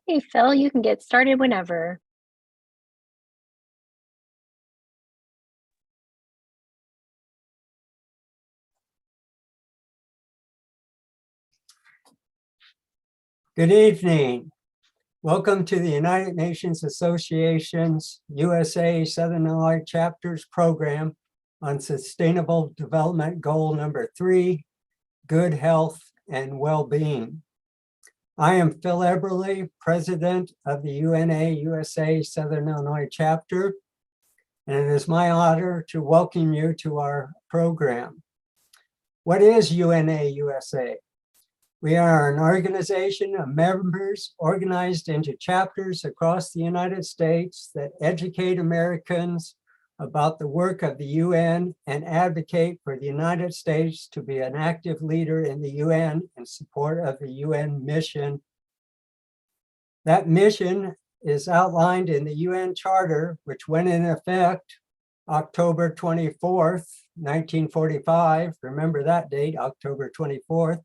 Hey Phil, you can get started whenever. Good evening. Welcome to the United Nations Association's USA Southern Illinois Chapters program on Sustainable Development Goal number 3, Good Health and Well-Being. I am Phil Eberly, President of the UNA USA Southern Illinois Chapter, and it is my honor to welcome you to our program. What is UNA USA? We are an organization of members organized into chapters across the United States that educate Americans about the work of the UN and advocate for the United States to be an active leader in the UN in support of the UN mission. That mission is outlined in the UN Charter, which went in effect October 24th, 1945. Remember that date, October 24th.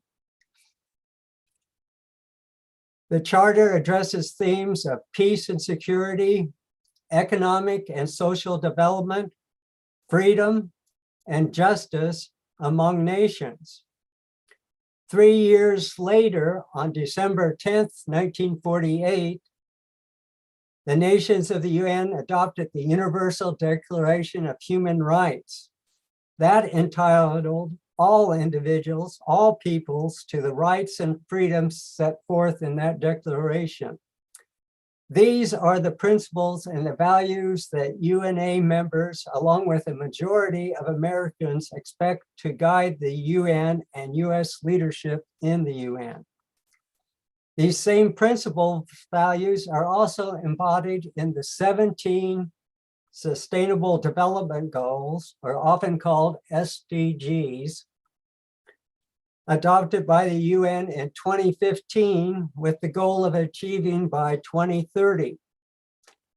The Charter addresses themes of peace and security, economic and social development, freedom, and justice among nations. 3 years later, on December 10th, 1948, the nations of the UN adopted the Universal Declaration of Human Rights. That entitled all individuals, all peoples, to the rights and freedoms set forth in that declaration. These are the principles and the values that UNA members, along with a majority of Americans, expect to guide the UN and US leadership in the UN. These same principle values are also embodied in the 17 Sustainable Development Goals, or often called SDGs, adopted by the UN in 2015 with the goal of achieving by 2030.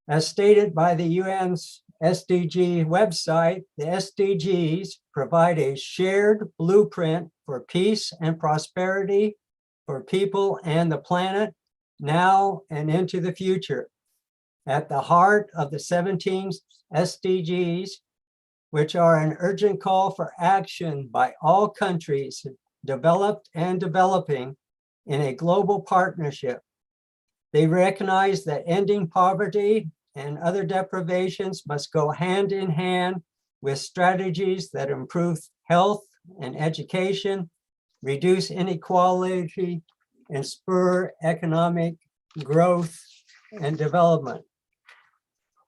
As stated by the UN's SDG website, the SDGs provide a shared blueprint for peace and prosperity for people and the planet now and into the future. At the heart of the 17 SDGs, which are an urgent call for action by all countries developed and developing in a global partnership. They recognize that ending poverty and other deprivations must go hand in hand with strategies that improve health and education, reduce inequality, and spur economic growth and development,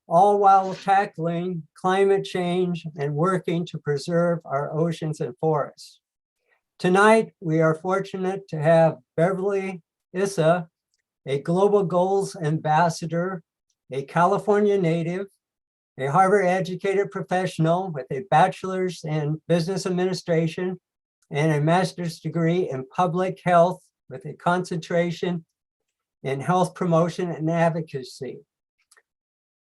all while tackling climate change and working to preserve our oceans and forests. Tonight, we are fortunate to have Beverly Issa, a Global Goals Ambassador, a California native, a Harvard-educated professional with a bachelor's in business administration and a master's degree in public health with a concentration in health promotion and advocacy.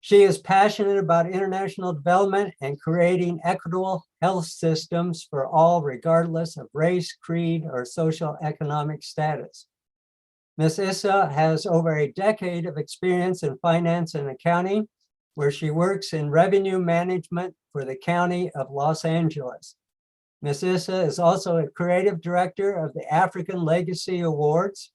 She is passionate about international development and creating equitable health systems for all, regardless of race, creed, or social economic status. Ms. Issa has over a decade of experience in finance and accounting, where she works in revenue management for the County of Los Angeles. Ms. Issa is also a creative director of the African Legacy Awards.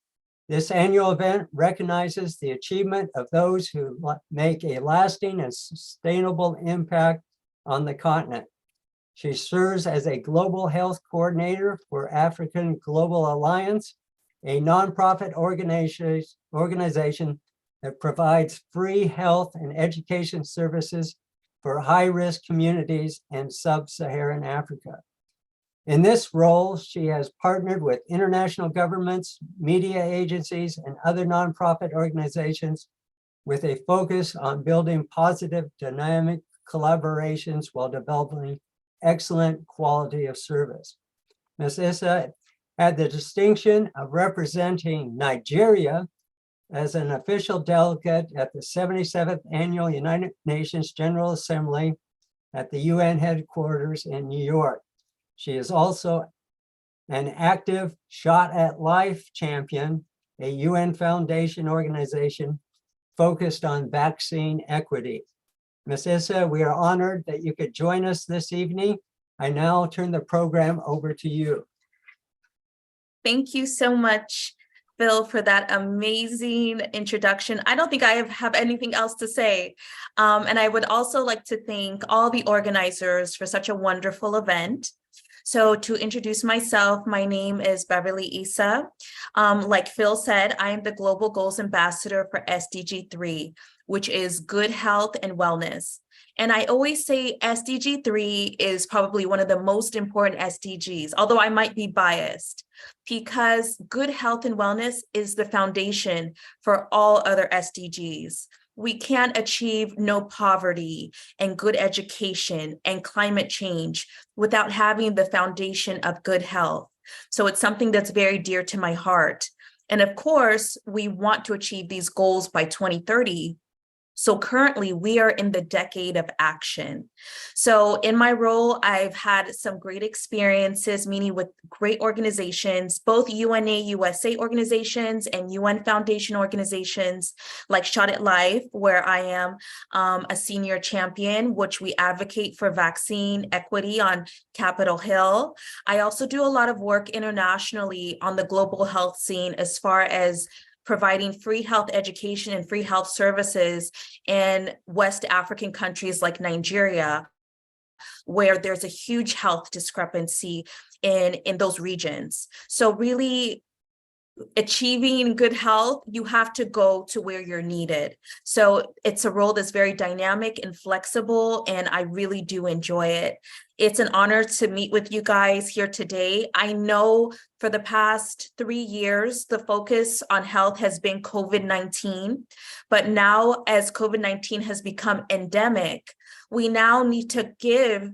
This annual event recognizes the achievement of those who make a lasting and sustainable impact on the continent. She serves as a global health coordinator for African Global Alliance, a nonprofit organization that provides free health and education services for high-risk communities in sub-Saharan Africa. In this role, she has partnered with international governments, media agencies, and other nonprofit organizations with a focus on building positive, dynamic collaborations while developing excellent quality of service. Ms. Issa had the distinction of representing Nigeria as an official delegate at the 77th Annual United Nations General Assembly at the UN headquarters in New York. She is also an active Shot at Life champion a UN Foundation organization focused on vaccine equity. Ms. Issa, we are honored that you could join us this evening. I now turn the program over to you. Thank you so much, Phil, for that amazing introduction. I don't think I have anything else to say. And I would also like to thank all the organizers for such a wonderful event. So to introduce myself, my name is Beverly Issa. Like Phil said, I am the Global Goals Ambassador for SDG 3, which is good health and wellness. And I always say SDG 3 is probably one of the most important SDGs, although I might be biased, because good health and wellness is the foundation for all other SDGs. We can't achieve no poverty and good education and climate change without having the foundation of good health. So it's something that's very dear to my heart. And of course, we want to achieve these goals by 2030. So currently we are in the decade of action. So in my role, I've had some great experiences meeting with great organizations, both UNA USA organizations and UN Foundation organizations like Shot It Life, where I am a senior champion, which we advocate for vaccine equity on Capitol Hill. I also do a lot of work internationally on the global health scene as far as providing free health education and free health services in West African countries like Nigeria, where there's a huge health discrepancy in those regions. So really, achieving good health, you have to go to where you're needed. So it's a role that's very dynamic and flexible, and I really do enjoy it. It's an honor to meet with you guys here today. I know for the past 3 years, the focus on health has been COVID-19, but now as COVID-19 has become endemic, we now need to give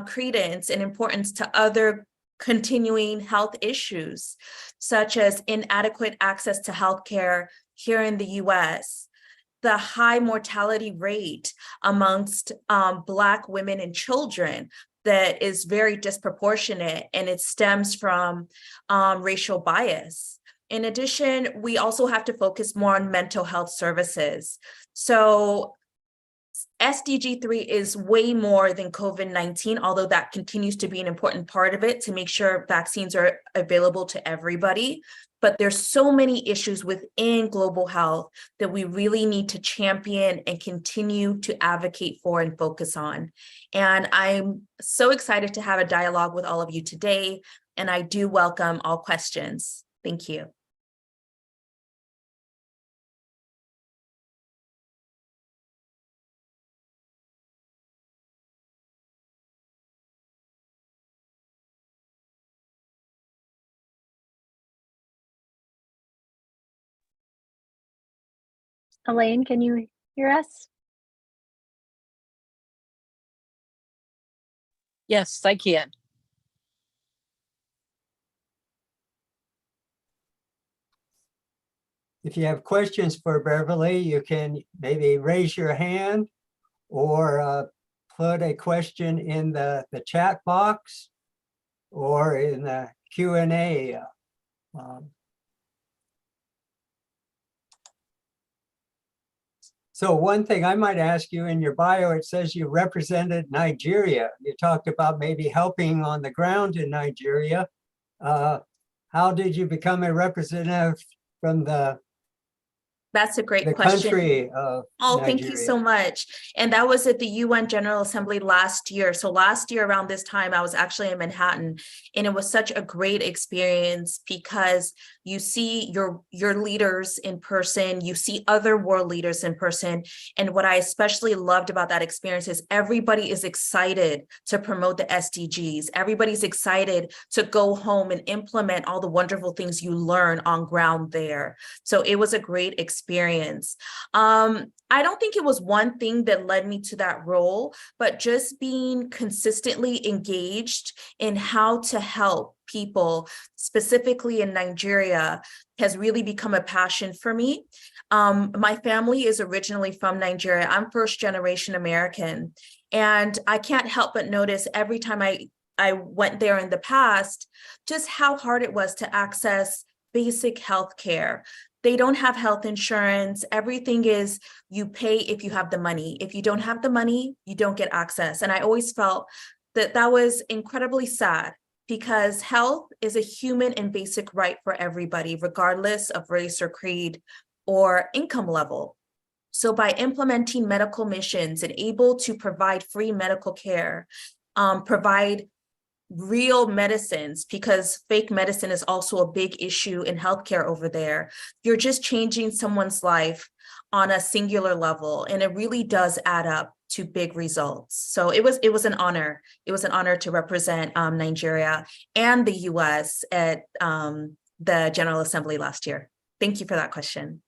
credence and importance to other continuing health issues, such as inadequate access to healthcare here in the US, the high mortality rate amongst Black women and children that is very disproportionate, and it stems from racial bias. In addition, we also have to focus more on mental health services. So SDG 3 is way more than COVID-19, although that continues to be an important part of it to make sure vaccines are available to everybody. But there's so many issues within global health that we really need to champion and continue to advocate for and focus on. And I'm so excited to have a dialogue with all of you today, and I do welcome all questions. Thank you. Elaine, can you hear us? Yes, I can. If you have questions for Beverly, you can maybe raise your hand or put a question in the chat box or in the Q&A. So one thing I might ask you, in your bio, it says you represented Nigeria. You talked about maybe helping on the ground in Nigeria. How did you become a representative from That's a great the question. country of Oh, Nigeria? thank you so much. And that was at the UN General Assembly last year. So last year around this time, I was actually in Manhattan, and it was such a great experience because you see your leaders in person, you see other world leaders in person. And what I especially loved about that experience is everybody is excited to promote the SDGs. Everybody's excited to go home and implement all the wonderful things you learn on ground there. So it was a great experience. I don't think it was one thing that led me to that role, but just being consistently engaged in how to help people, specifically in Nigeria, has really become a passion for me. My family is originally from Nigeria. I'm first generation American, and I can't help but notice every time I went there in the past, just how hard it was to access basic health care. They don't have health insurance. Everything is you pay if you have the money. If you don't have the money, you don't get access. And I always felt that that was incredibly sad because health is a human and basic right for everybody, regardless of race or creed or income level. So by implementing medical missions and able to provide free medical care, provide real medicines, because fake medicine is also a big issue in healthcare over there. You're just changing someone's life on a singular level, and it really does add up to big results. So it was an honor. It was an honor to represent Nigeria and the US at the General Assembly last year. Thank you for that question.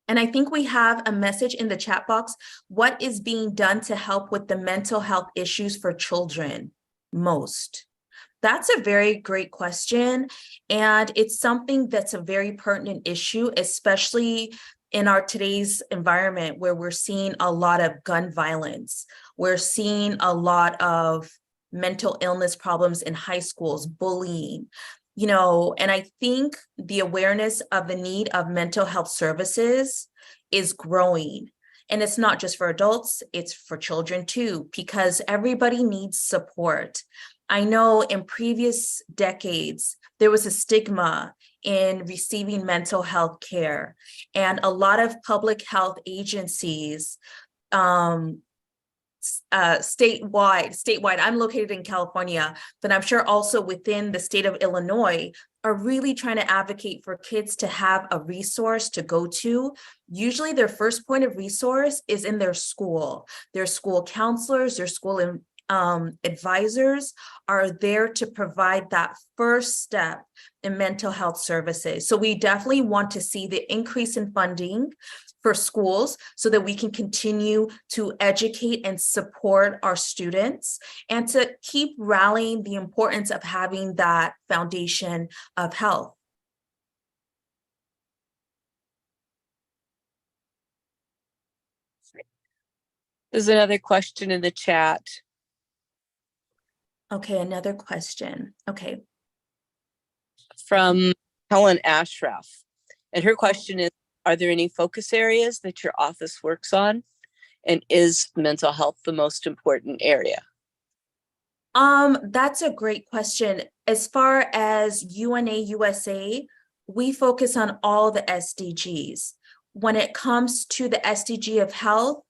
And I think we have a message in the chat box. What is being done to help with the mental health issues for children most? That's a very great question. And it's something that's a very pertinent issue, especially in our today's environment where we're seeing a lot of gun violence. We're seeing a lot of mental illness problems in high schools, bullying. And I think the awareness of the need of mental health services is growing. And it's not just for adults, it's for children too, because everybody needs support. I know in previous decades, there was a stigma in receiving mental health care, and a lot of public health agencies, statewide, I'm located in California, but I'm sure also within the state of Illinois, are really trying to advocate for kids to have a resource to go to. Usually their first point of resource is in their school. Their school counselors, their school advisors are there to provide that first step in mental health services. So we definitely want to see the increase in funding for schools so that we can continue to educate and support our students and to keep rallying the importance of having that foundation of health. There's another question in the chat. Okay, another question. Okay. From Helen Ashraf. And her question is, are there any focus areas that your office works on? And is mental health the most important area? That's a great question. As far as UNA USA, we focus on all the SDGs. When it comes to the SDG of health,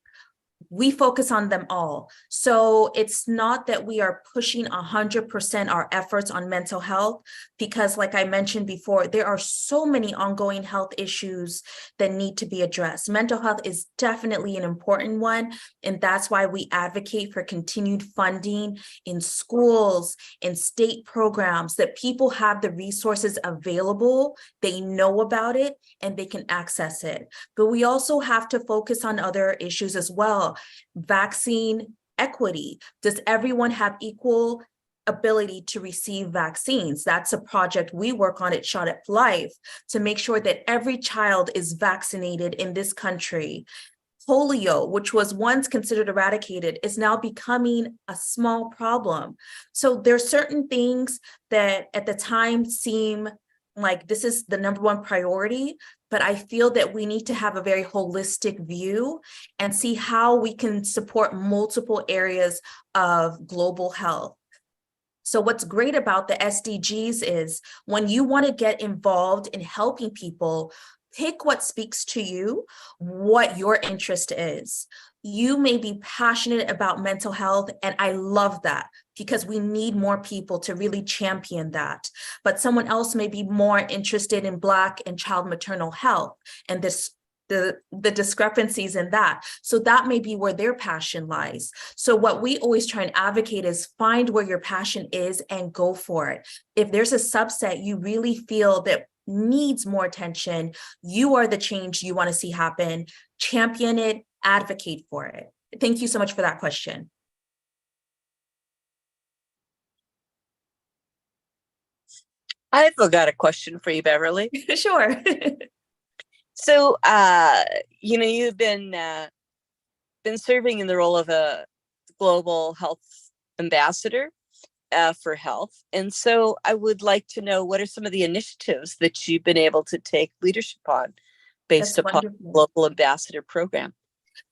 we focus on them all. So it's not that we are pushing 100% our efforts on mental health, because like I mentioned before, there are so many ongoing health issues that need to be addressed. Mental health is definitely an important one. And that's why we advocate for continued funding in schools, in state programs, that people have the resources available, they know about it, and they can access it. But we also have to focus on other issues as well. Vaccine equity. Does everyone have equal ability to receive vaccines? That's a project we work on at Shot at Life to make sure that every child is vaccinated in this country. Polio, which was once considered eradicated, is now becoming a small problem. So there's certain things that at the time seem like this is the number one priority, but I feel that we need to have a very holistic view and see how we can support multiple areas of global health. So what's great about the SDGs is when you want to get involved in helping people, pick what speaks to you, what your interest is. You may be passionate about mental health, and I love that because we need more people to really champion that. But someone else may be more interested in Black and child maternal health and the discrepancies in that. So that may be where their passion lies. So what we always try and advocate is find where your passion is and go for it. If there's a subset you really feel that needs more attention, you are the change you want to see happen, champion it, advocate for it. Thank you so much for that question. I've got a question for you, Beverly. Sure. So, you've been serving in the role of a global health ambassador. for health. And so I would like to know, what are some of the initiatives that you've been able to take leadership on based That's upon wonderful. the Global Ambassador Program?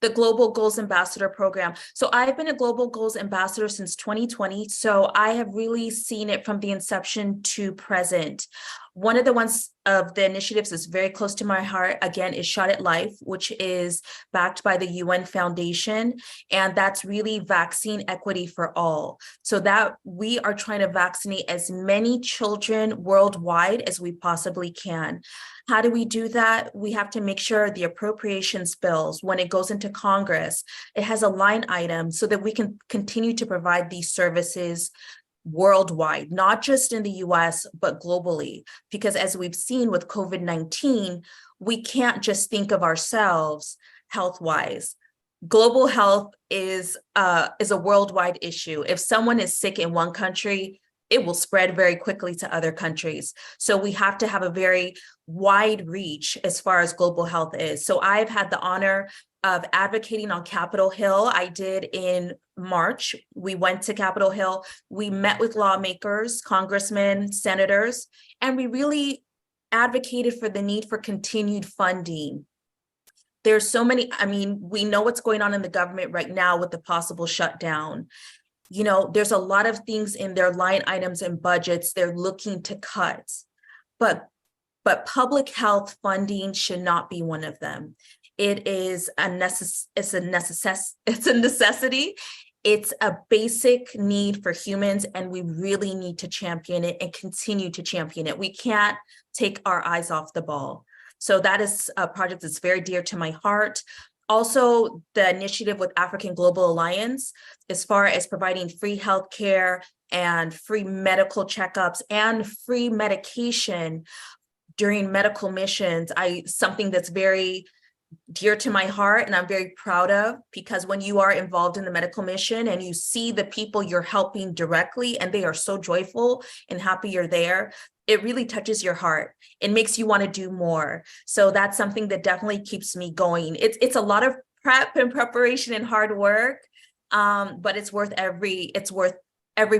The Global Goals Ambassador Program. So I've been a Global Goals Ambassador since 2020. So I have really seen it from the inception to present. One of the ones of the initiatives that's very close to my heart, again, is Shot at Life, which is backed by the UN Foundation. And that's really vaccine equity for all. So that we are trying to vaccinate as many children worldwide as we possibly can. How do we do that? We have to make sure the appropriations bills, when it goes into Congress, it has a line item so that we can continue to provide these services worldwide, not just in the US, but globally. Because as we've seen with COVID-19, we can't just think of ourselves health-wise. Global health is a worldwide issue. If someone is sick in one country, it will spread very quickly to other countries. So we have to have a very wide reach as far as global health is. So I've had the honor of advocating on Capitol Hill. I did in March. We went to Capitol Hill. We met with lawmakers, congressmen, senators, and we really advocated for the need for continued funding. There's so many, I mean, we know what's going on in the government right now with the possible shutdown. You know, there's a lot of things in their line items and budgets they're looking to cut, but public health funding should not be one of them. It is a necessity. It's a basic need for humans, and we really need to champion it and continue to champion it. We can't take our eyes off the ball. So that is a project that's very dear to my heart. Also, the initiative with African Global Alliance, as far as providing free healthcare and free medical checkups and free medication during medical missions, something that's very dear to my heart and I'm very proud of, because when you are involved in the medical mission and you see the people you're helping directly and they are so joyful and happy you're there, it really touches your heart. It makes you want to do more. So that's something that definitely keeps me going. It's a lot of prep and preparation and hard work, but it's worth every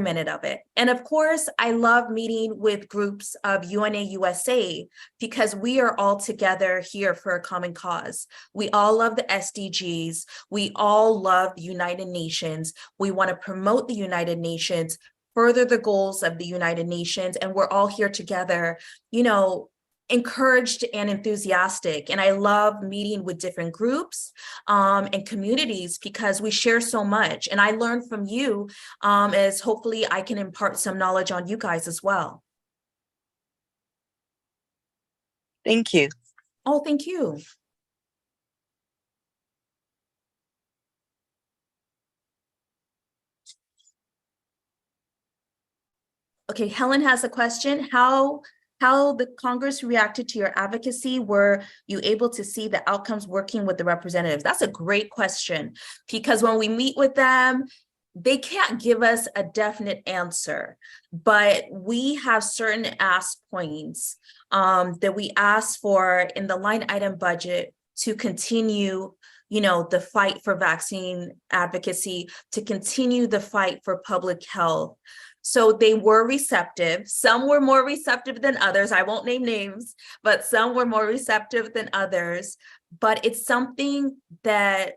minute of it. And of course, I love meeting with groups of UNA USA because we are all together here for a common cause. We all love the SDGs. We all love the United Nations. We want to promote the United Nations, further the goals of the United Nations, and we're all here together, you know, encouraged and enthusiastic. And I love meeting with different groups and communities because we share so much. And I learn from you as hopefully I can impart some knowledge on you guys as well. Thank you. Oh, thank you. Okay, Helen has a question. How the Congress reacted to your advocacy? Were you able to see the outcomes working with the representatives? That's a great question, because when we meet with them, they can't give us a definite answer, but we have certain ask points that we ask for in the line item budget to continue, you know, the fight for vaccine advocacy, to continue the fight for public health. So they were receptive. Some were more receptive than others. I won't name names, but some were more receptive than others. But it's something that,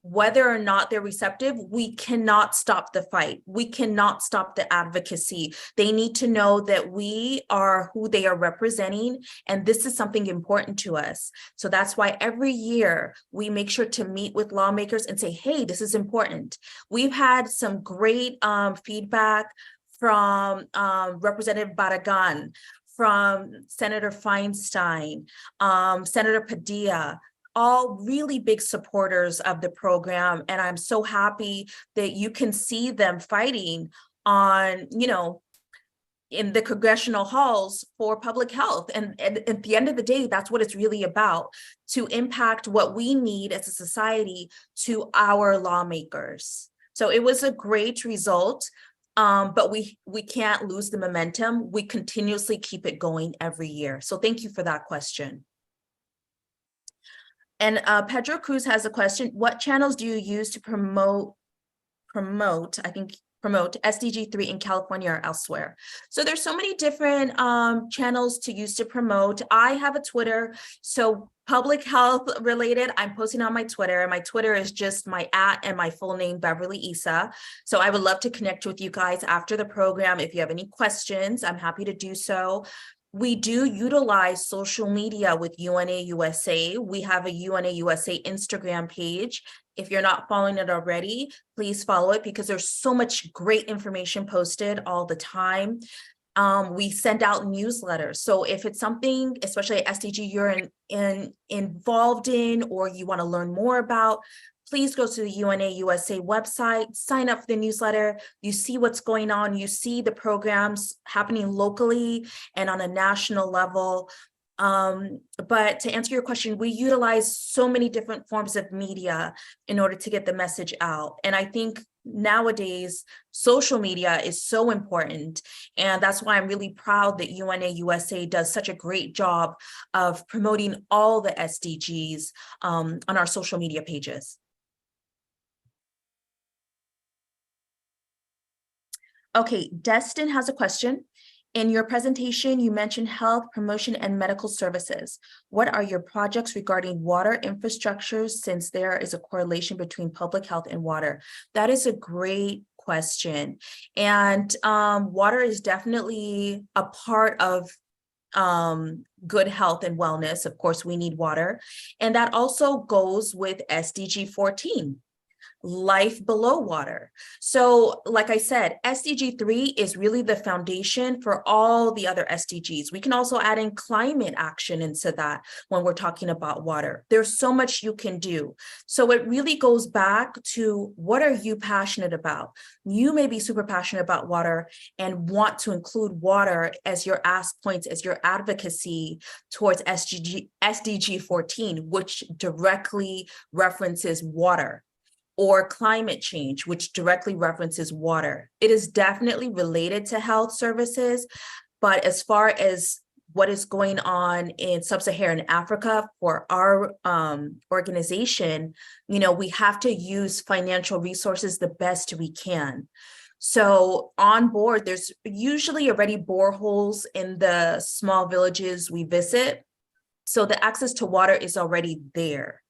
whether or not they're receptive, we cannot stop the fight. We cannot stop the advocacy. They need to know that we are who they are representing, and this is something important to us. So that's why every year we make sure to meet with lawmakers and say, hey, this is important. We've had some great feedback from Representative Barragan, from Senator Feinstein, Senator Padilla, all really big supporters of the program. And I'm so happy that you can see them fighting on, you know, in the congressional halls for public health. And at the end of the day, that's what it's really about, to impact what we need as a society to our lawmakers. So it was a great result, but we can't lose the momentum. We continuously keep it going every year. So thank you for that question. And Pedro Cruz has a question. What channels do you use to promote, I think promote SDG 3 in California or elsewhere. So there's so many different channels to use to promote. I have a Twitter, so public health related, I'm posting on my Twitter, and my Twitter is just my @ and my full name, Beverly Issa. So I would love to connect with you guys after the program. If you have any questions, I'm happy to do so. We do utilize social media with UNA USA. We have a UNA USA Instagram page. If you're not following it already, please follow it because there's so much great information posted all the time. We send out newsletters. So if it's something, especially at SDG, you're involved in or you want to learn more about, please go to the UNA USA website, sign up for the newsletter. You see what's going on. You see the programs happening locally and on a national level. But to answer your question, we utilize so many different forms of media in order to get the message out. And I think nowadays, social media is so important. And that's why I'm really proud that UNA USA does such a great job of promoting all the SDGs on our social media pages. Okay, Destin has a question. In your presentation, you mentioned health, promotion, and medical services. What are your projects regarding water infrastructure since there is a correlation between public health and water? That is a great question. And water is definitely a part of good health and wellness. Of course, we need water. And that also goes with SDG 14. Life below water. So like I said, SDG 3 is really the foundation for all the other SDGs. We can also add in climate action into that when we're talking about water. There's so much you can do. So it really goes back to what are you passionate about? You may be super passionate about water and want to include water as your ask points, as your advocacy towards SDG 14, which directly references water, or climate change, which directly references water. It is definitely related to health services, but as far as what is going on in sub-Saharan Africa for our organization, you know, we have to use financial resources the best we can. So on board, there's usually already boreholes in the small villages we visit. So the access to water is already there.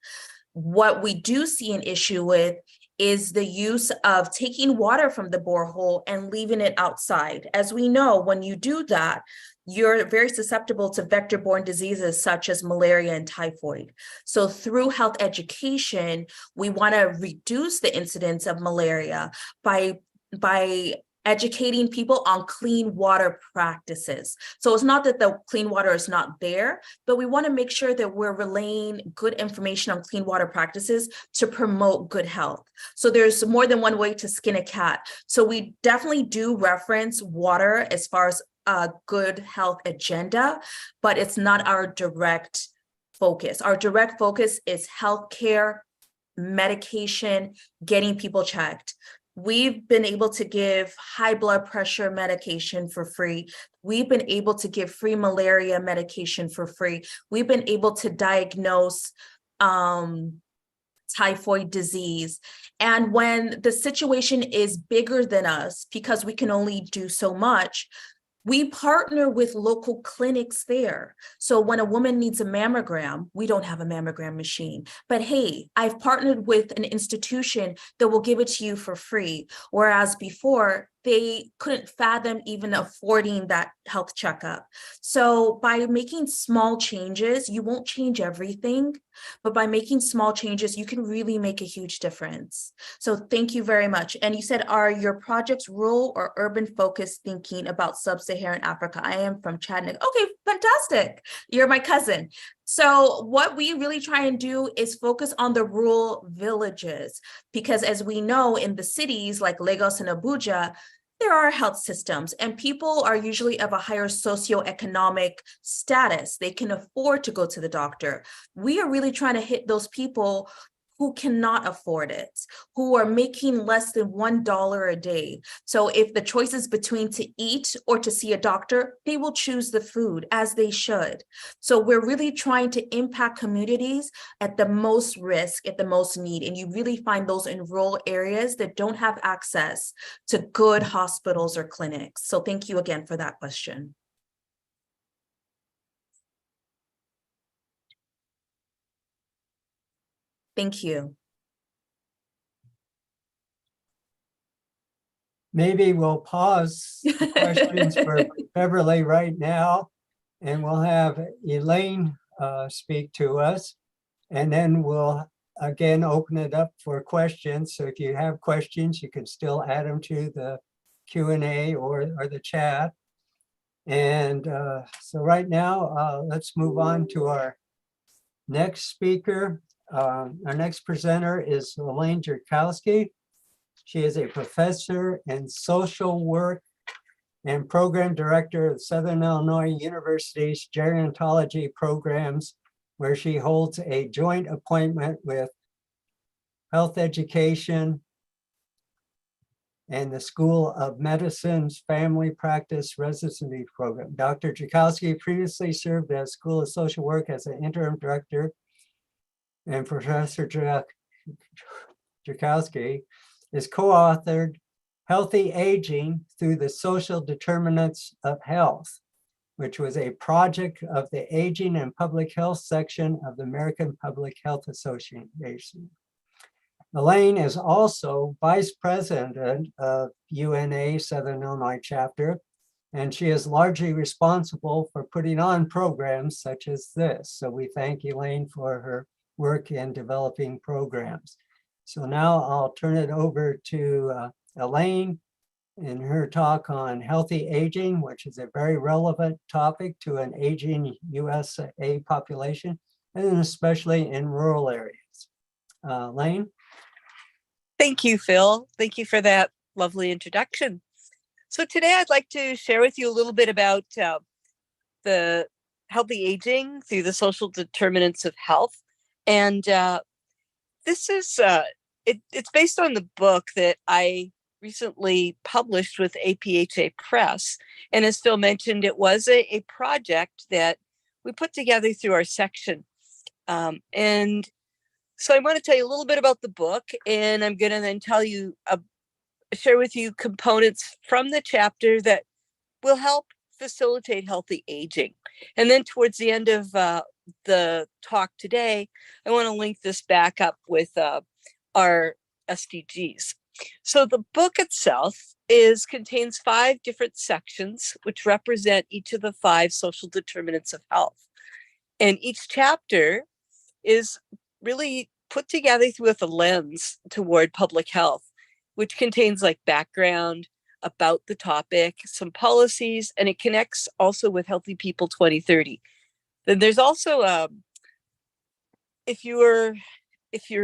What we do see an issue with is the use of taking water from the borehole and leaving it outside. As we know, when you do that, you're very susceptible to vector-borne diseases such as malaria and typhoid. So through health education, we want to reduce the incidence of malaria by educating people on clean water practices. So it's not that the clean water is not there, but we want to make sure that we're relaying good information on clean water practices to promote good health. So there's more than one way to skin a cat. So we definitely do reference water as far as a good health agenda, but it's not our direct focus. Our direct focus is healthcare, medication, getting people checked. We've been able to give high blood pressure medication for free. We've been able to give free malaria medication for free. We've been able to diagnose typhoid disease. And when the situation is bigger than us, because we can only do so much, we partner with local clinics there. So when a woman needs a mammogram, we don't have a mammogram machine. But hey, I've partnered with an institution that will give it to you for free. Whereas before, they couldn't fathom even affording that health checkup. So by making small changes, you won't change everything, but by making small changes, you can really make a huge difference. So thank you very much. And you said, are your projects rural or urban focused thinking about sub-Saharan Africa? I am from Chattanooga. Okay, fantastic. You're my cousin. So what we really try and do is focus on the rural villages, because as we know in the cities like Lagos and Abuja, there are health systems and people are usually of a higher socioeconomic status. They can afford to go to the doctor. We are really trying to hit those people who cannot afford it, who are making less than $1 a day. So if the choice is between to eat or to see a doctor, they will choose the food, as they should. So we're really trying to impact communities at the most risk, at the most need. And you really find those in rural areas that don't have access to good hospitals or clinics. So thank you again for that question. Thank you. Maybe we'll pause the questions for Beverly right now, and we'll have Elaine speak to us. And then we'll again open it up for questions. So if you have questions, you can still add them to the Q&A or the chat. And so right now, let's move on to our next speaker. Our next presenter is Elaine Jurkowski. She is a professor in social work and program director of Southern Illinois University's gerontology programs, where she holds a joint appointment with health education and the School of Medicine's Family Practice Residency Program. Dr. Jurkowski previously served as School of Social Work as an interim director, and Professor Jurkowski is co-authored Healthy Aging Through the Social Determinants of Health, which was a project of the Aging and Public Health section of the American Public Health Association. Elaine is also vice president of UNA Southern Illinois chapter, and she is largely responsible for putting on programs such as this. So we thank Elaine for her work in developing programs. So now I'll turn it over to Elaine in her talk on healthy aging, which is a very relevant topic to an aging USA population, and especially in rural areas. Elaine? Thank you, Phil. Thank you for that lovely introduction. So today I'd like to share with you a little bit about the healthy aging through the social determinants of health. And this is, it's based on the book that I recently published with APHA Press. And as Phil mentioned, it was a project that we put together through our section. And so I want to tell you a little bit about the book, and I'm going to then tell you, share with you components from the chapter that will help facilitate healthy aging. And then towards the end of the talk today, I want to link this back up with our SDGs. So the book itself contains 5 different sections, which represent each of the 5 social determinants of health. And each chapter is really put together with a lens toward public health, which contains like background about the topic, some policies, and it connects also with Healthy People 2030. Then there's also, if you're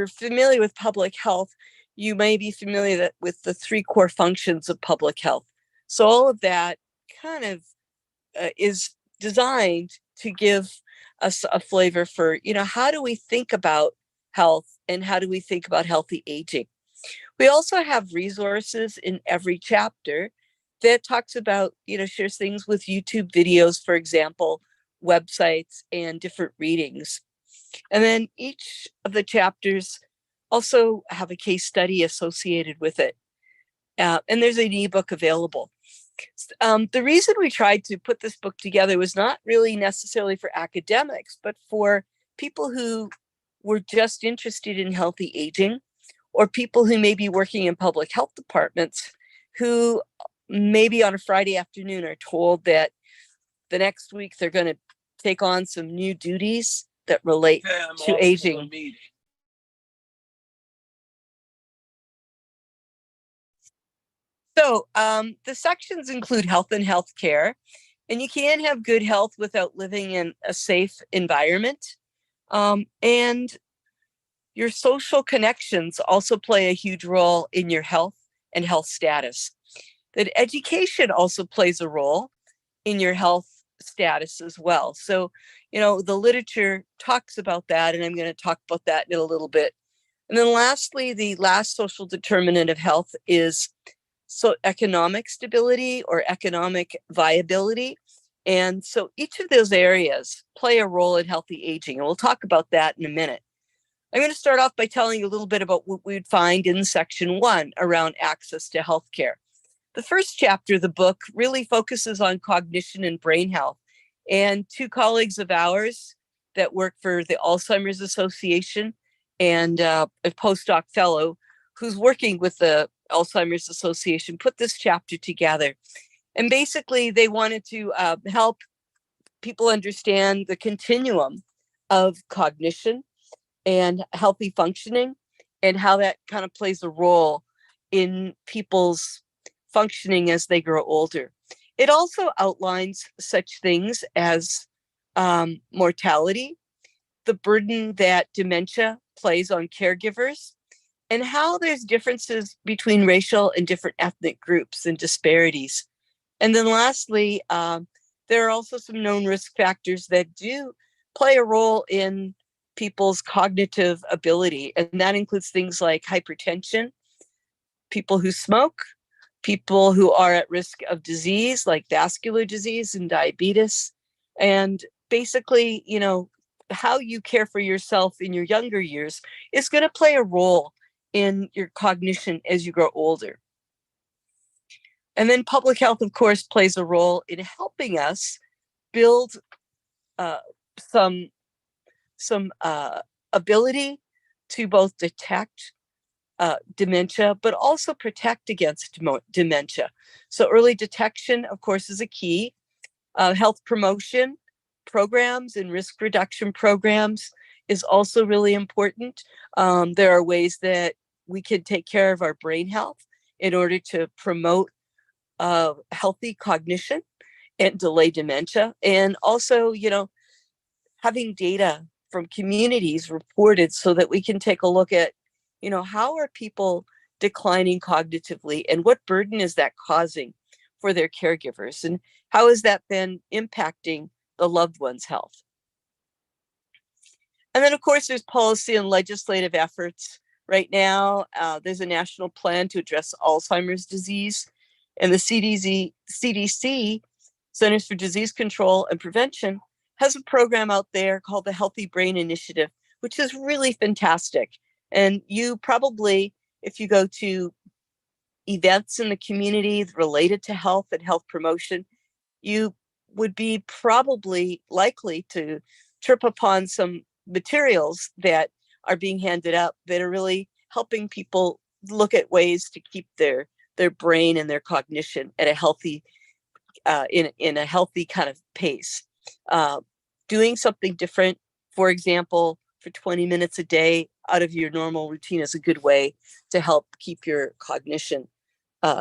familiar with public health, you may be familiar with the 3 core functions of public health. So all of that kind of is designed to give us a flavor for, how do we think about health and how do we think about healthy aging? We also have resources in every chapter that talks about, shares things with YouTube videos, for example, websites and different readings. And then each of the chapters also have a case study associated with it. And there's an ebook available. The reason we tried to put this book together was not really necessarily for academics, but for people who were just interested in healthy aging, or people who may be working in public health departments who maybe on a Friday afternoon are told that the next week they're going to take on some new duties that relate to aging. So the sections include health and healthcare, and you can have good health without living in a safe environment. And your social connections also play a huge role in your health and health status. That education also plays a role in your health status as well. So, the literature talks about that, and I'm going to talk about that in a little bit And then lastly, the last social determinant of health is economic stability or economic viability. And so each of those areas play a role in healthy aging. And we'll talk about that in a minute. I'm going to start off by telling you a little bit about what we'd find in section 1 around access to healthcare. The first chapter of the book really focuses on cognition and brain health. And 2 colleagues of ours that work for the Alzheimer's Association and a postdoc fellow who's working with the Alzheimer's Association put this chapter together. And basically, they wanted to help people understand the continuum of cognition and healthy functioning and how that kind of plays a role in people's functioning as they grow older. It also outlines such things as mortality, the burden that dementia plays on caregivers, and how there's differences between racial and different ethnic groups and disparities. And then lastly, there are also some known risk factors that do play a role in people's cognitive ability. And that includes things like hypertension, people who smoke, people who are at risk of disease like vascular disease and diabetes. And basically, you know, how you care for yourself in your younger years is going to play a role in your cognition as you grow older. And then public health, of course, plays a role in helping us build some ability to both detect dementia, but also protect against dementia. So early detection, of course, is a key. Health promotion programs and risk reduction programs is also really important. There are ways that we can take care of our brain health in order to promote healthy cognition and delay dementia. And also, you know, having data from communities reported so that we can take a look at, you know, how are people declining cognitively and what burden is that causing for their caregivers, and how is that then impacting the loved one's health. And then, of course, there's policy and legislative efforts. Right now, there's a national plan to address Alzheimer's disease, and the CDC, Centers for Disease Control and Prevention, has a program out there called the Healthy Brain Initiative, which is really fantastic. And you probably, if you go to events in the community related to health and health promotion, you would be probably likely to trip upon some materials that are being handed out that are really helping people look at ways to keep their brain and their cognition at a healthy, in a healthy kind of pace. Doing something different, for example, for 20 minutes a day out of your normal routine is a good way to help keep your cognition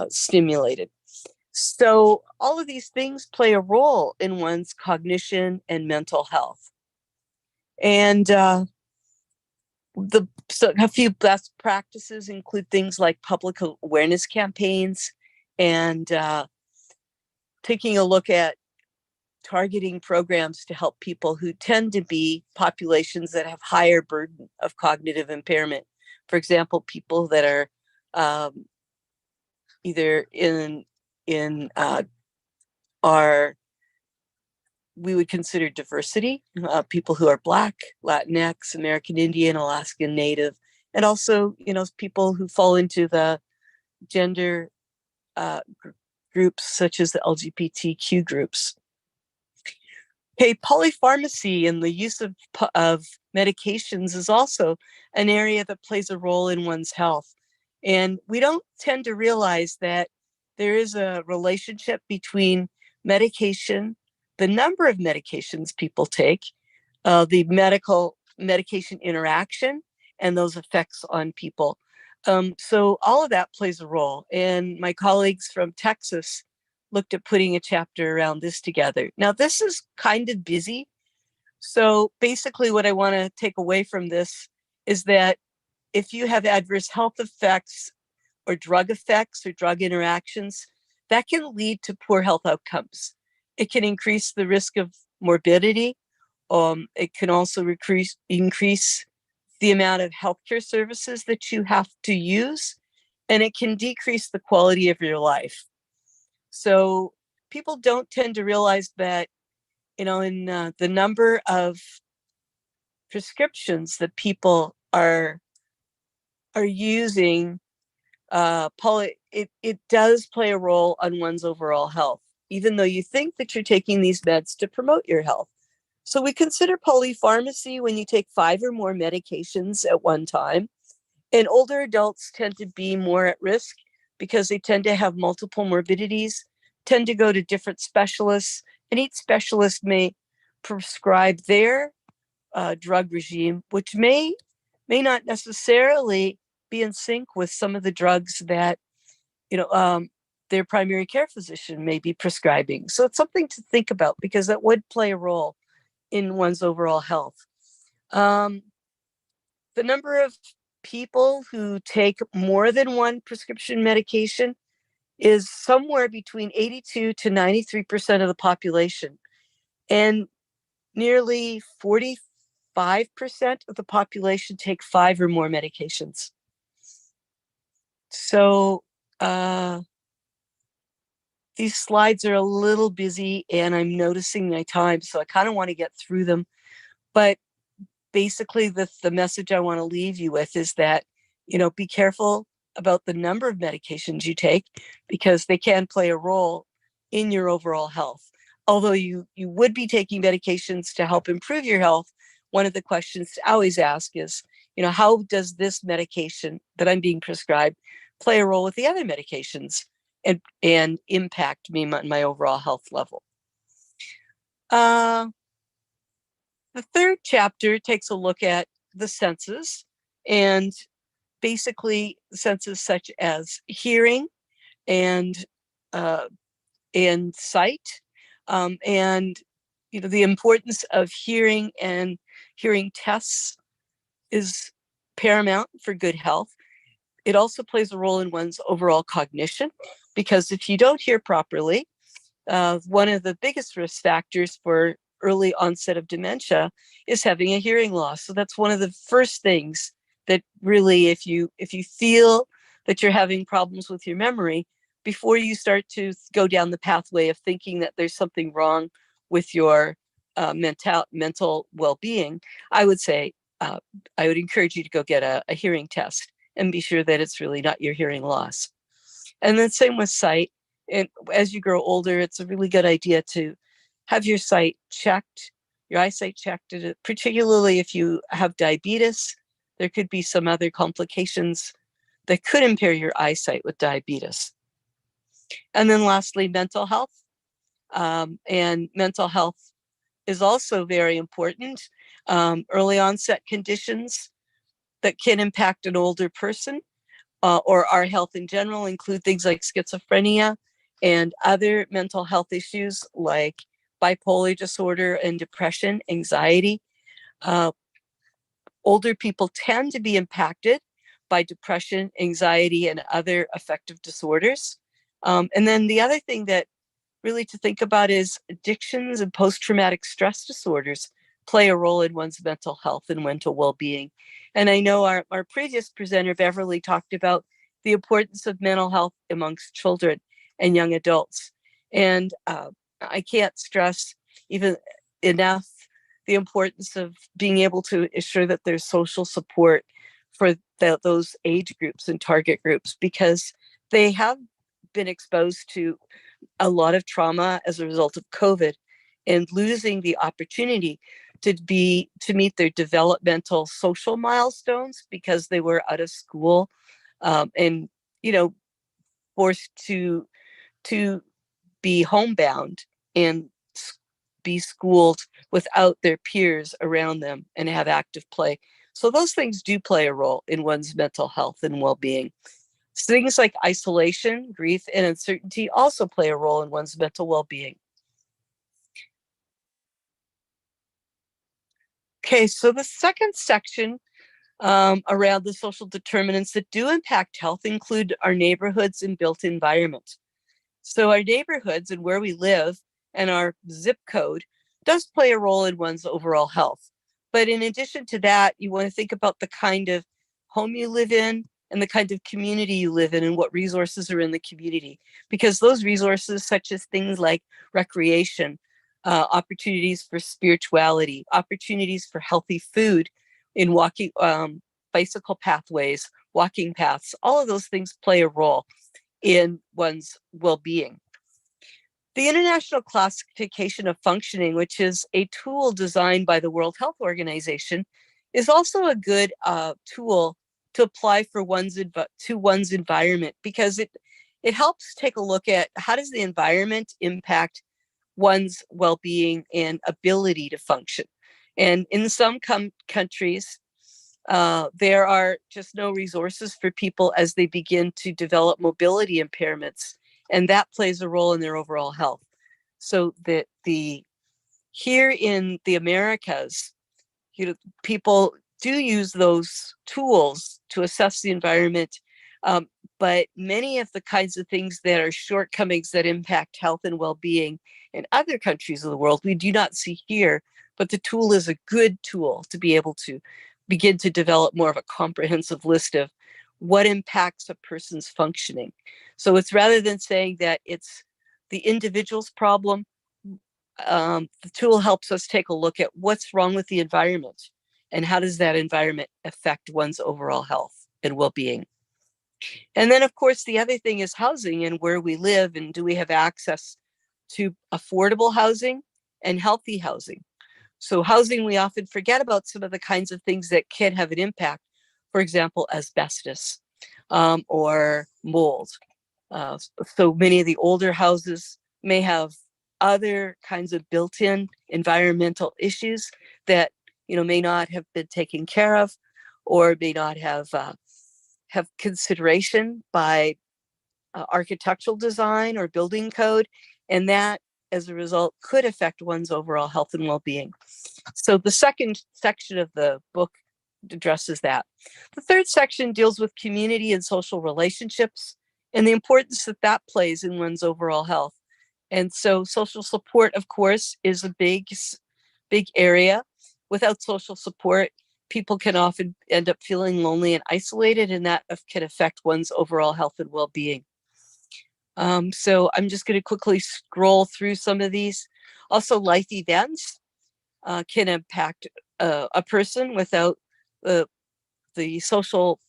stimulated. So all of these things play a role in one's cognition and mental health. And a few best practices include things like public awareness campaigns and taking a look at targeting programs to help people who tend to be populations that have higher burden of cognitive impairment. For example, people that are either are we would consider diversity, people who are Black, Latinx, American Indian, Alaskan Native, and also, you know, people who fall into the gender groups such as the LGBTQ groups. Okay, polypharmacy and the use of medications is also an area that plays a role in one's health. And we don't tend to realize that there is a relationship between medication, the number of medications people take, the medication interaction, and those effects on people. So all of that plays a role. And my colleagues from Texas looked at putting a chapter around this together. Now, this is kind of busy. So basically what I want to take away from this is that if you have adverse health effects or drug interactions, that can lead to poor health outcomes. It can increase the risk of morbidity. It can also increase the amount of healthcare services that you have to use, and it can decrease the quality of your life. So people don't tend to realize that, in the number of prescriptions that people are using, it does play a role on one's overall health, even though you think that you're taking these meds to promote your health. So we consider polypharmacy when you take 5 or more medications at one time. And older adults tend to be more at risk because they tend to have multiple morbidities, tend to go to different specialists, and each specialist may prescribe their drug regime, which may not necessarily be in sync with some of the drugs that their primary care physician may be prescribing. So it's something to think about because that would play a role in one's overall health. The number of people who take more than one prescription medication is somewhere between 82 to 93% of the population. And nearly 45% of the population take 5 or more medications. So these slides are a little busy and I'm noticing my time, so I kind of want to get through them. But basically the message I want to leave you with is that, be careful about the number of medications you take because they can play a role in your overall health. Although you would be taking medications to help improve your health, one of the questions to always ask is, how does this medication that I'm being prescribed play a role with the other medications and impact me on my overall health level? The third chapter takes a look at the senses, and basically senses such as hearing and sight, and the importance of hearing and hearing tests is paramount for good health. It also plays a role in one's overall cognition because if you don't hear properly, one of the biggest risk factors for early onset of dementia is having a hearing loss. So that's one of the first things that really, if you feel that you're having problems with your memory, before you start to go down the pathway of thinking that there's something wrong with your mental well-being, I would say, I would encourage you to go get a hearing test and be sure that it's really not your hearing loss. And then same with sight. And as you grow older, it's a really good idea to have your sight checked, your eyesight checked, particularly if you have diabetes. There could be some other complications that could impair your eyesight with diabetes. And then lastly, mental health. And mental health is also very important. Early onset conditions that can impact an older person or our health in general include things like schizophrenia and other mental health issues like bipolar disorder and depression, anxiety. Older people tend to be impacted by depression, anxiety, and other affective disorders. And then the other thing that really to think about is addictions and post-traumatic stress disorders play a role in one's mental health and mental well-being. And I know our previous presenter, Beverly, talked about the importance of mental health amongst children and young adults. And I can't stress even enough the importance of being able to ensure that there's social support for those age groups and target groups, because they have been exposed to a lot of trauma as a result of COVID and losing the opportunity to meet their developmental social milestones because they were out of school and forced to be homebound and be schooled without their peers around them and have active play. So those things do play a role in one's mental health and well-being. Things like isolation, grief, and uncertainty also play a role in one's mental well-being. Okay, so the second section around the social determinants that do impact health include our neighborhoods and built environment. So our neighborhoods and where we live and our zip code does play a role in one's overall health. But in addition to that, you want to think about the kind of home you live in and the kind of community you live in and what resources are in the community. Because those resources, such as things like recreation, opportunities for spirituality, opportunities for healthy food in walking, bicycle pathways, walking paths, all of those things play a role in one's well-being. The International Classification of Functioning, which is a tool designed by the World Health Organization, is also a good tool to apply for one's environment, because it helps take a look at how does the environment impact one's well-being and ability to function. And in some countries, there are just no resources for people as they begin to develop mobility impairments, and that plays a role in their overall health. So that here in the Americas, people do use those tools to assess the environment, but many of the kinds of things that are shortcomings that impact health and well-being in other countries of the world, we do not see here. But the tool is a good tool to be able to begin to develop more of a comprehensive list of what impacts a person's functioning. So it's rather than saying that it's the individual's problem, the tool helps us take a look at what's wrong with the environment and how does that environment affect one's overall health and well-being. And then, of course, the other thing is housing and where we live, and do we have access to affordable housing and healthy housing. So housing, we often forget about some of the kinds of things that can have an impact. For example, asbestos or mold. So many of the older houses may have other kinds of built-in environmental issues that may not have been taken care of, or may not have consideration by architectural design or building code, and that, as a result, could affect one's overall health and well-being. So the second section of the book addresses that. The third section deals with community and social relationships and the importance that that plays in one's overall health. And so social support, of course, is a big area. Without social support, people can often end up feeling lonely and isolated, and that can affect one's overall health and well-being. So I'm just going to quickly scroll through some of these. Also, life events can impact a person without the social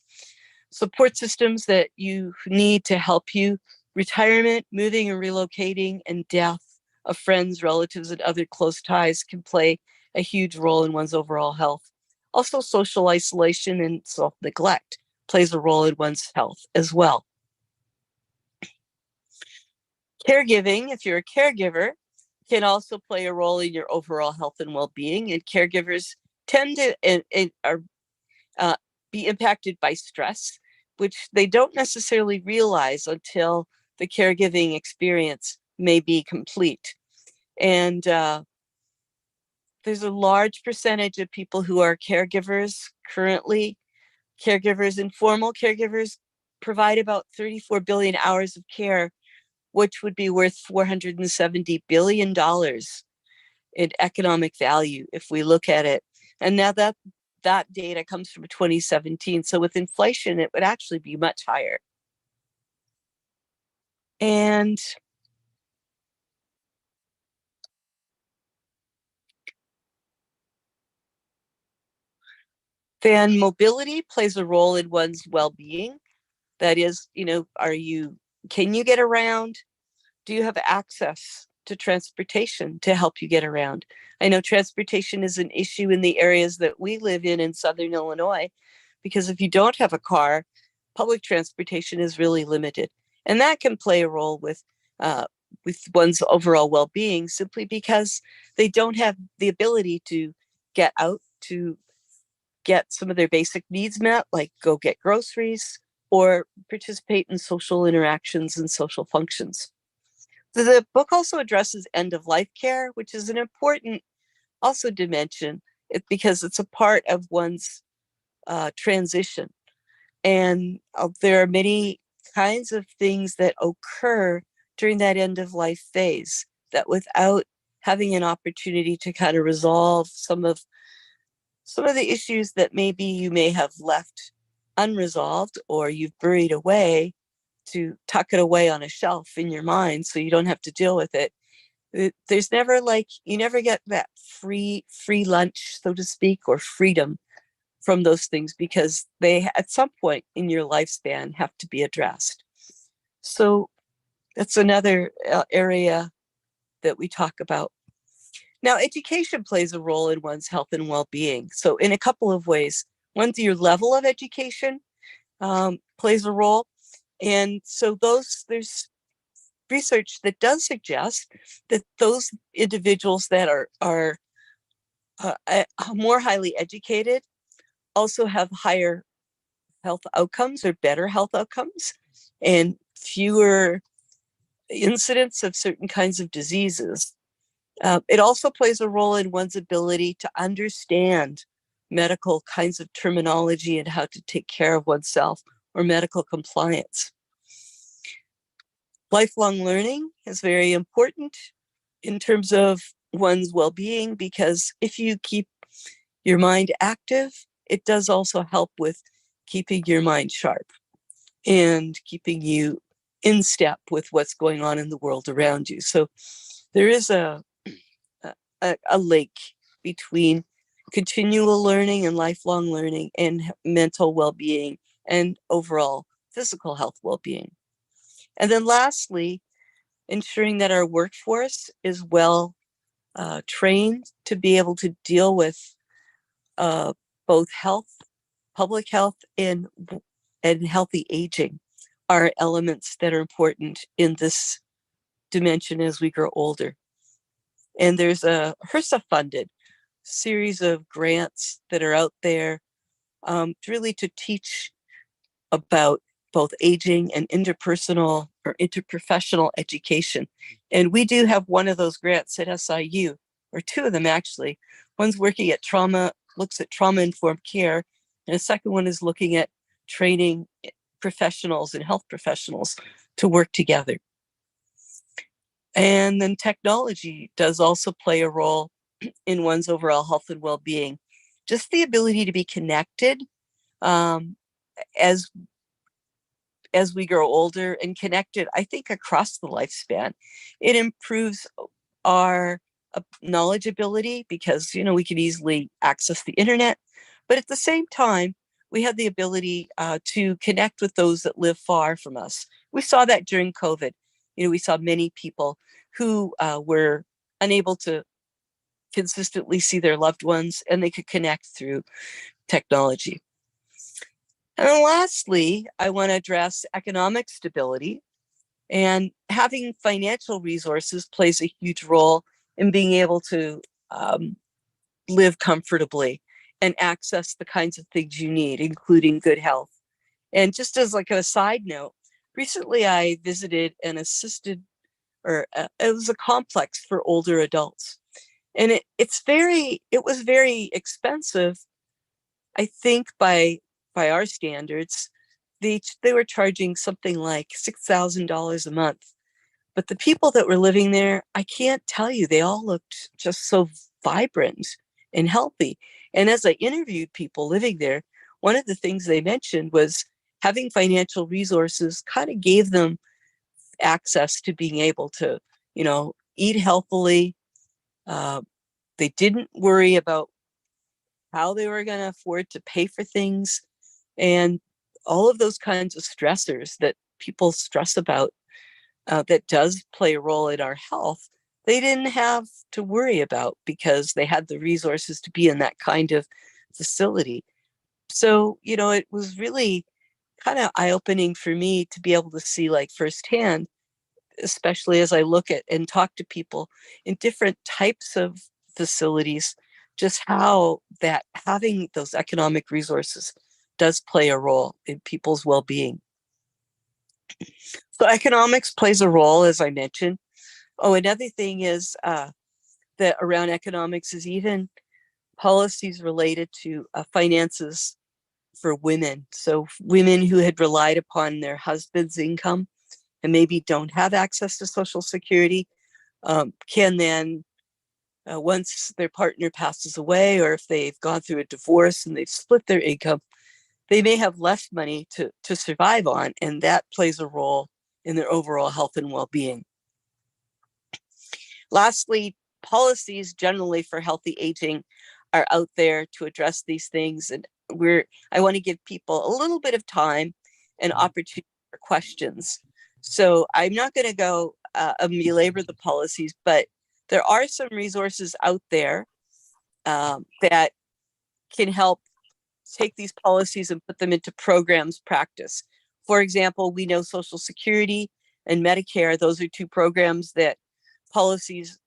support systems that you need to help you. Retirement, moving and relocating, and death of friends, relatives, and other close ties can play a huge role in one's overall health. Also, social isolation and self-neglect plays a role in one's health as well. Caregiving, if you're a caregiver, can also play a role in your overall health and well-being. And caregivers tend to be impacted by stress, which they don't necessarily realize until the caregiving experience may be complete. And there's a large percentage of people who are caregivers currently. Caregivers, informal caregivers, provide about 34 billion hours of care, which would be worth $470 billion in economic value if we look at it. And now that data comes from 2017. So with inflation, it would actually be much higher. And then mobility plays a role in one's well-being. That is, can you get around? Do you have access to transportation to help you get around? I know transportation is an issue in the areas that we live in Southern Illinois, because if you don't have a car, public transportation is really limited. And that can play a role with one's overall well-being, simply because they don't have the ability to get out to get some of their basic needs met, like go get groceries or participate in social interactions and social functions. So the book also addresses end-of-life care, which is an important also dimension because it's a part of one's transition. And there are many kinds of things that occur during that end-of-life phase that, without having an opportunity to kind of resolve some of some of the issues that maybe you may have left unresolved or you've buried away, to tuck it away on a shelf in your mind so you don't have to deal with it. There's never like, you never get that free lunch, so to speak, or freedom from those things, because they at some point in your lifespan have to be addressed. So that's another area that we talk about. Now, education plays a role in one's health and well-being. So in a couple of ways. One, your level of education plays a role. And so there's research that does suggest that those individuals that are more highly educated also have higher health outcomes or better health outcomes and fewer incidents of certain kinds of diseases. It also plays a role in one's ability to understand medical kinds of terminology and how to take care of oneself, or medical compliance. Lifelong learning is very important in terms of one's well-being, because if you keep your mind active, it does also help with keeping your mind sharp and keeping you in step with what's going on in the world around you. So there is a link between continual learning and lifelong learning and mental well-being and overall physical health well-being. And then lastly, ensuring that our workforce is well trained to be able to deal with both health, public health, and healthy aging are elements that are important in this dimension as we grow older. And there's a HRSA-funded series of grants that are out there really to teach about both aging and interpersonal or interprofessional education. And we do have one of those grants at SIU, or two of them actually. One's working at looks at trauma-informed care, and a second one is looking at training professionals and health professionals to work together. And then technology does also play a role in one's overall health and well-being. Just the ability to be connected as we grow older, and connected, I think, across the lifespan. It improves our knowledge ability because, we can easily access the internet, but at the same time, we have the ability to connect with those that live far from us. We saw that during COVID. We saw many people who were unable to consistently see their loved ones, and they could connect through technology. And then lastly, I want to address economic stability, and having financial resources plays a huge role in being able to live comfortably and access the kinds of things you need, including good health. And just as like a side note, recently I visited an assisted, it was a complex for older adults. And it was very expensive, I think, by our standards. They were charging something like $6,000 a month. But the people that were living there, I can't tell you, they all looked just so vibrant and healthy. And as I interviewed people living there, one of the things they mentioned was having financial resources kind of gave them access to being able to, eat healthily. They didn't worry about how they were going to afford to pay for things. And all of those kinds of stressors that people stress about that does play a role in our health, they didn't have to worry about because they had the resources to be in that kind of facility. So, it was really kind of eye-opening for me to be able to see like firsthand, especially as I look at and talk to people in different types of facilities, just how that having those economic resources does play a role in people's well-being. So economics plays a role, as I mentioned. Oh, another thing is that around economics is even policies related to finances for women. So women who had relied upon their husband's income and maybe don't have access to Social Security can then once their partner passes away, or if they've gone through a divorce and they've split their income, they may have less money to survive on, and that plays a role in their overall health and well-being. Lastly, policies generally for healthy aging are out there to address these things, and I want to give people a little bit of time and opportunity for questions. So I'm not going to go belabor the policies, but there are some resources out there that can help take these policies and put them into programs practice. For example, we know Social Security and Medicare, those are two programs that policies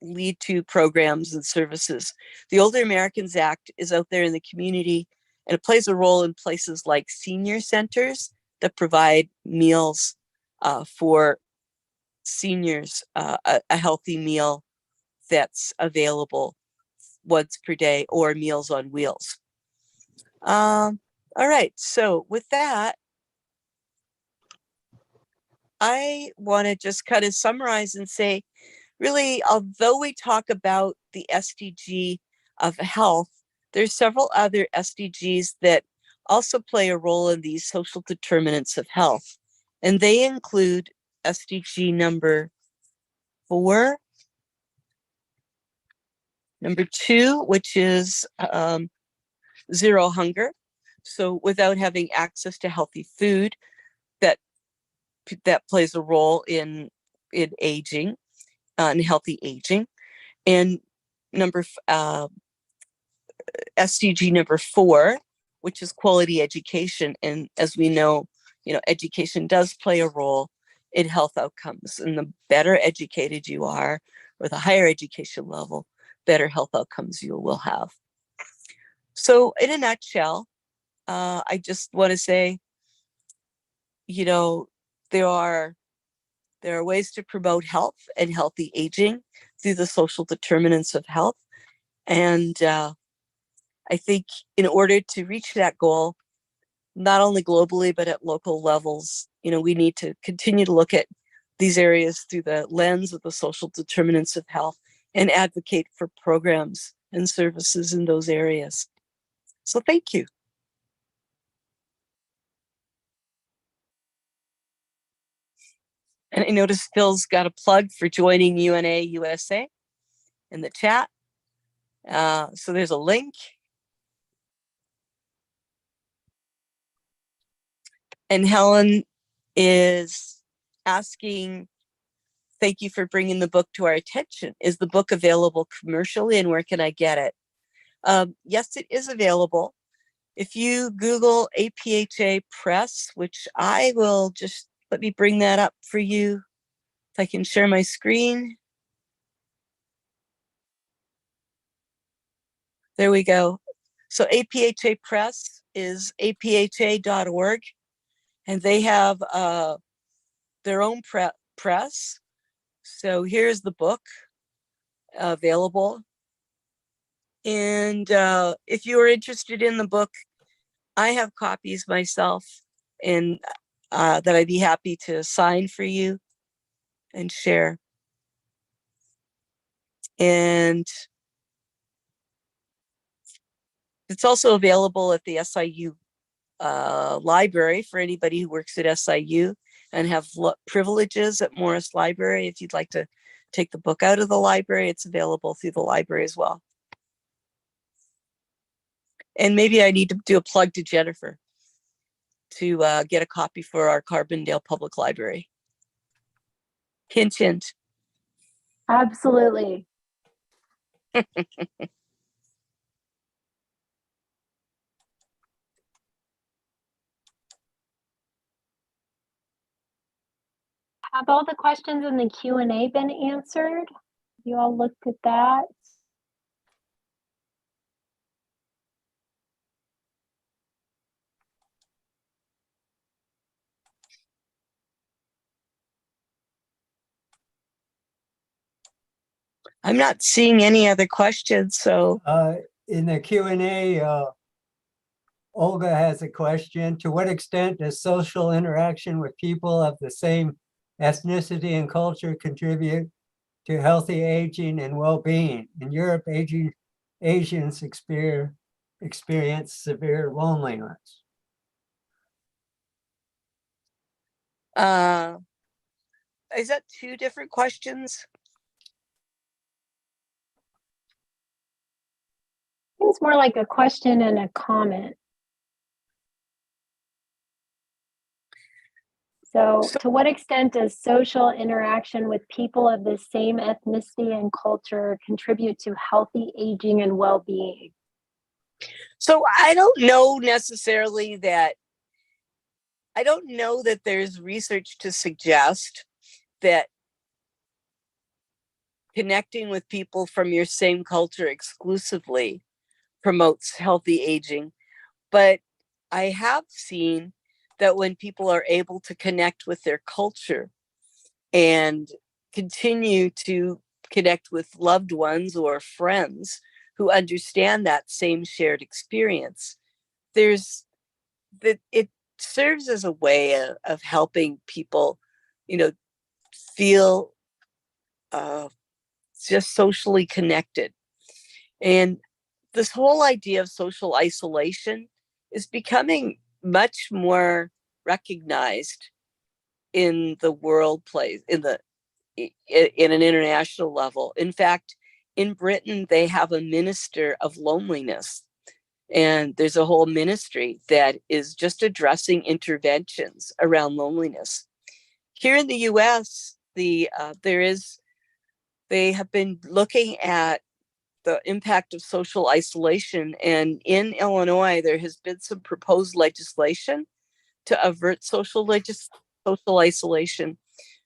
lead to programs and services. The Older Americans Act is out there in the community, and it plays a role in places like senior centers that provide meals for seniors, a healthy meal that's available once per day, or Meals on Wheels. All right, so with that, I want to just kind of summarize and say, really, although we talk about the SDG of health, there's several other SDGs that also play a role in these social determinants of health. And they include SDG number 4, number 2, which is zero hunger. So without having access to healthy food, that plays a role in aging, and healthy aging. And SDG number 4, which is quality education. And as we know, education does play a role in health outcomes. And the better educated you are, or the higher education level, better health outcomes you will have. So in a nutshell, I just want to say, there are ways to promote health and healthy aging through the social determinants of health. And I think in order to reach that goal, not only globally, but at local levels, we need to continue to look at these areas through the lens of the social determinants of health and advocate for programs and services in those areas. So thank you. And I noticed Phil's got a plug for joining UNA USA in the chat. So there's a link. And Helen is asking, thank you for bringing the book to our attention. Is the book available commercially, and where can I get it? Yes, it is available. If you Google APHA Press, which I will just, let me bring that up for you. If I can share my screen. There we go. So APHA Press is apha.org, and they have their own press. So here's the book available. And if you are interested in the book, I have copies myself, and that I'd be happy to sign for you and share. And it's also available at the SIU library for anybody who works at SIU and have privileges at Morris Library. If you'd like to take the book out of the library, it's available through the library as well. And maybe I need to do a plug to Jennifer to get a copy for our Carbondale Public Library. Hint, hint. Absolutely. Have all the questions in the Q&A been answered? You all looked at that? I'm not seeing any other questions, so. In the Q&A, Olga has a question. To what extent does social interaction with people of the same ethnicity and culture contribute to healthy aging and well-being. In Europe, Asians experience severe loneliness. Is that two different questions? It's more like a question and a comment. So, to what extent does social interaction with people of the same ethnicity and culture contribute to healthy aging and well-being? So I don't know necessarily that, I don't know that there's research to suggest that connecting with people from your same culture exclusively promotes healthy aging. But I have seen that when people are able to connect with their culture and continue to connect with loved ones or friends who understand that same shared experience, there's that it serves as a way of helping people, you know, feel just socially connected. And this whole idea of social isolation is becoming much more recognized in the world place, in an international level. In fact, in Britain, they have a minister of loneliness, and there's a whole ministry that is just addressing interventions around loneliness. Here in the U.S., they have been looking at the impact of social isolation, and in Illinois, there has been some proposed legislation to avert social isolation.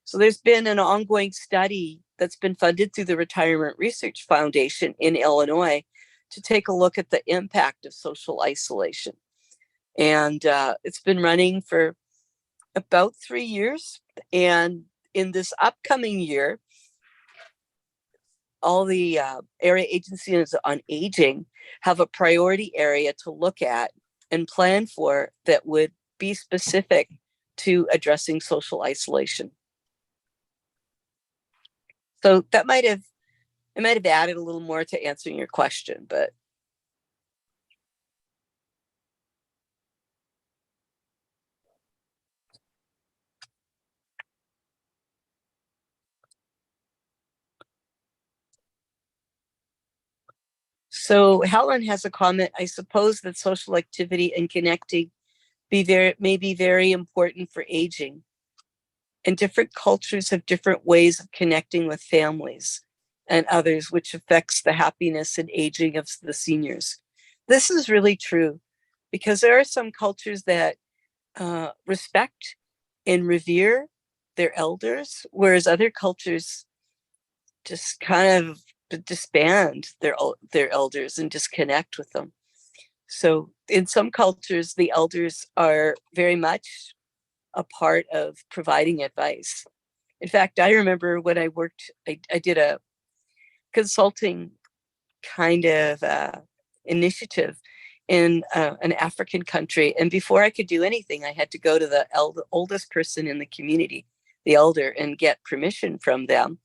So there's been an ongoing study that's been funded through the Retirement Research Foundation in Illinois to take a look at the impact of social isolation. And it's been running for about 3 years. And in this upcoming year, all the area agencies on aging have a priority area to look at and plan for that would be specific to addressing social isolation. So that might have added a little more to answering your question, but so Helen has a comment. I suppose that social activity and connecting may be very important for aging. And different cultures have different ways of connecting with families and others, which affects the happiness and aging of the seniors. This is really true because there are some cultures that respect and revere their elders, whereas other cultures just kind of disband their elders and disconnect with them. So in some cultures, the elders are very much a part of providing advice. In fact, I remember when I worked, I did a consulting kind of initiative in an African country. And before I could do anything, I had to go to the oldest person in the community, the elder, and get permission from them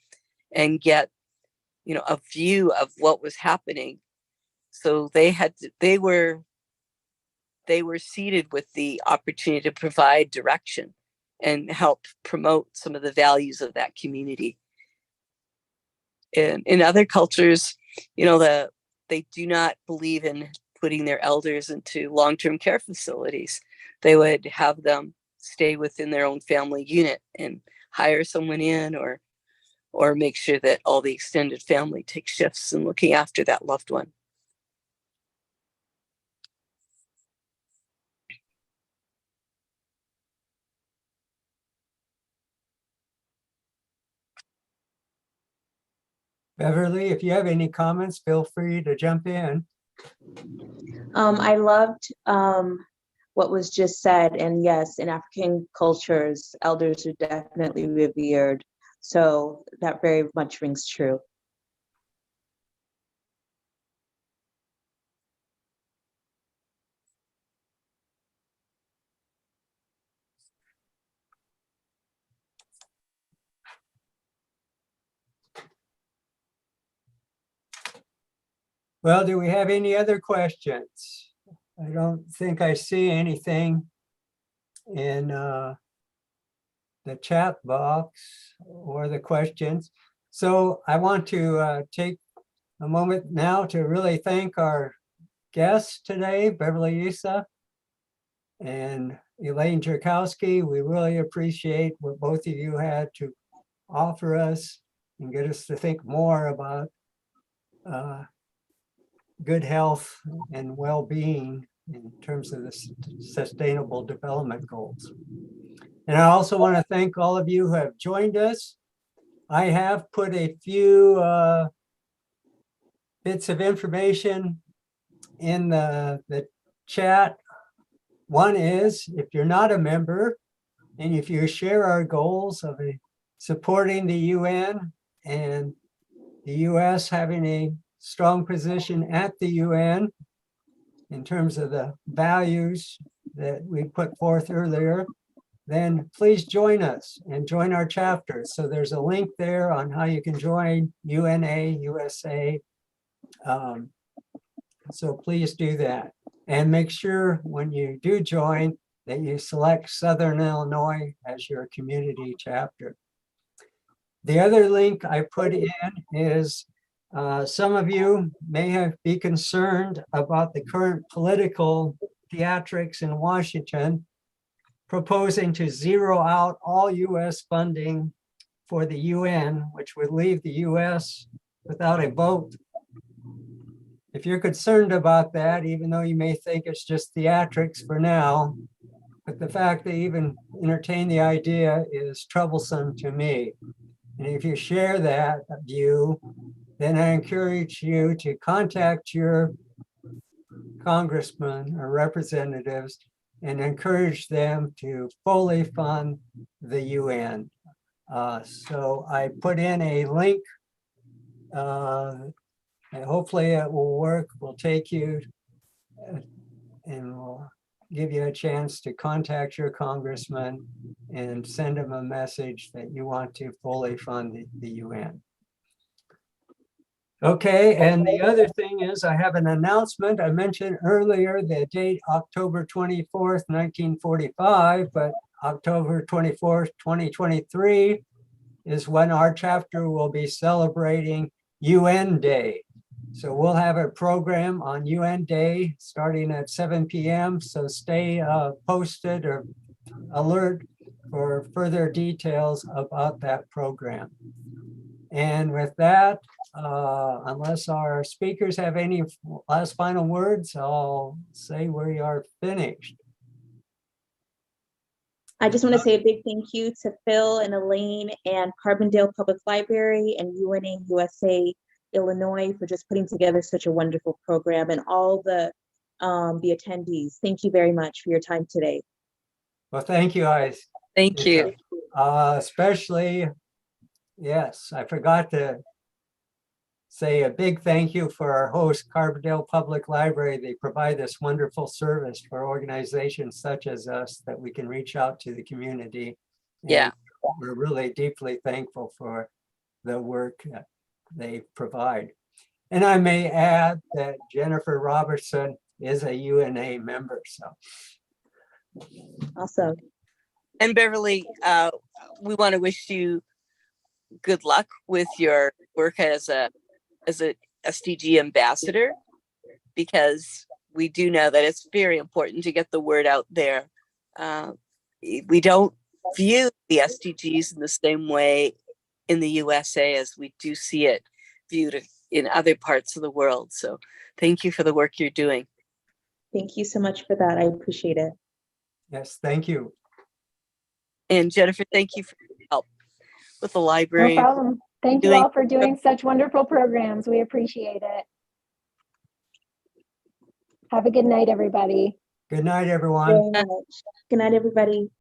and get, a view of what was happening. So they were seated with the opportunity to provide direction and help promote some of the values of that community. In other cultures, they do not believe in putting their elders into long-term care facilities. They would have them stay within their own family unit and hire someone in or make sure that all the extended family takes shifts in looking after that loved one. Beverly, if you have any comments, feel free to jump in. I loved what was just said. And yes, in African cultures, elders are definitely revered. So that very much rings true. Well, do we have any other questions? I don't think I see anything in the chat box or the questions. So I want to take a moment now to really thank our guests today, Beverly Issa and Elaine Jerkowski. We really appreciate what both of you had to offer us and get us to think more about good health and well-being in terms of the sustainable development goals. And I also want to thank all of you who have joined us. I have put a few bits of information in the chat. One is, if you're not a member, and if you share our goals of supporting the UN and the US having a strong position at the UN in terms of the values that we put forth earlier, then please join us and join our chapter. So there's a link there on how you can join UNA USA. So please do that. And make sure when you do join that you select Southern Illinois as your community chapter. The other link I put in is some of you may be concerned about the current political theatrics in Washington, proposing to zero out all US funding for the UN, which would leave the US without a vote. If you're concerned about that, even though you may think it's just theatrics for now, but the fact they even entertain the idea is troublesome to me. And if you share that view, then I encourage you to contact your congressman or representatives and encourage them to fully fund the UN. So I put in a link, and hopefully it will work. We'll take you and we'll give you a chance to contact your congressman and send him a message that you want to fully fund the UN. Okay, and the other thing is I have an announcement. I mentioned earlier the date October 24th, 1945, but October 24th, 2023 is when our chapter will be celebrating UN Day. So we'll have a program on UN Day starting at 7 p.m. So stay posted or alert for further details about that program. And with that, unless our speakers have any last final words, I'll say we are finished. I just want to say a big thank you to Phil and Elaine and Carbondale Public Library and UNA USA Illinois for just putting together such a wonderful program, and all the attendees. Thank you very much for your time today. Well, thank you, guys. Thank you. Especially, yes, I forgot to say a big thank you for our host, Carbondale Public Library. They provide this wonderful service for organizations such as us that we can reach out to the community. Yeah. And we're really deeply thankful for the work that they provide. And I may add that Jennifer Robertson is a UNA member, so. Awesome. And Beverly, we want to wish you good luck with your work as a SDG ambassador, because we do know that it's very important to get the word out there. We don't view the SDGs in the same way in the USA as we do see it viewed in other parts of the world. So thank you for the work you're doing. Thank you so much for that. I appreciate it. Yes, thank you. And Jennifer, thank you for your help with the library. No problem. Thank you all for doing such wonderful programs. We appreciate it. Have a good night, everybody. Good night, everyone. Very much. Good night, everybody.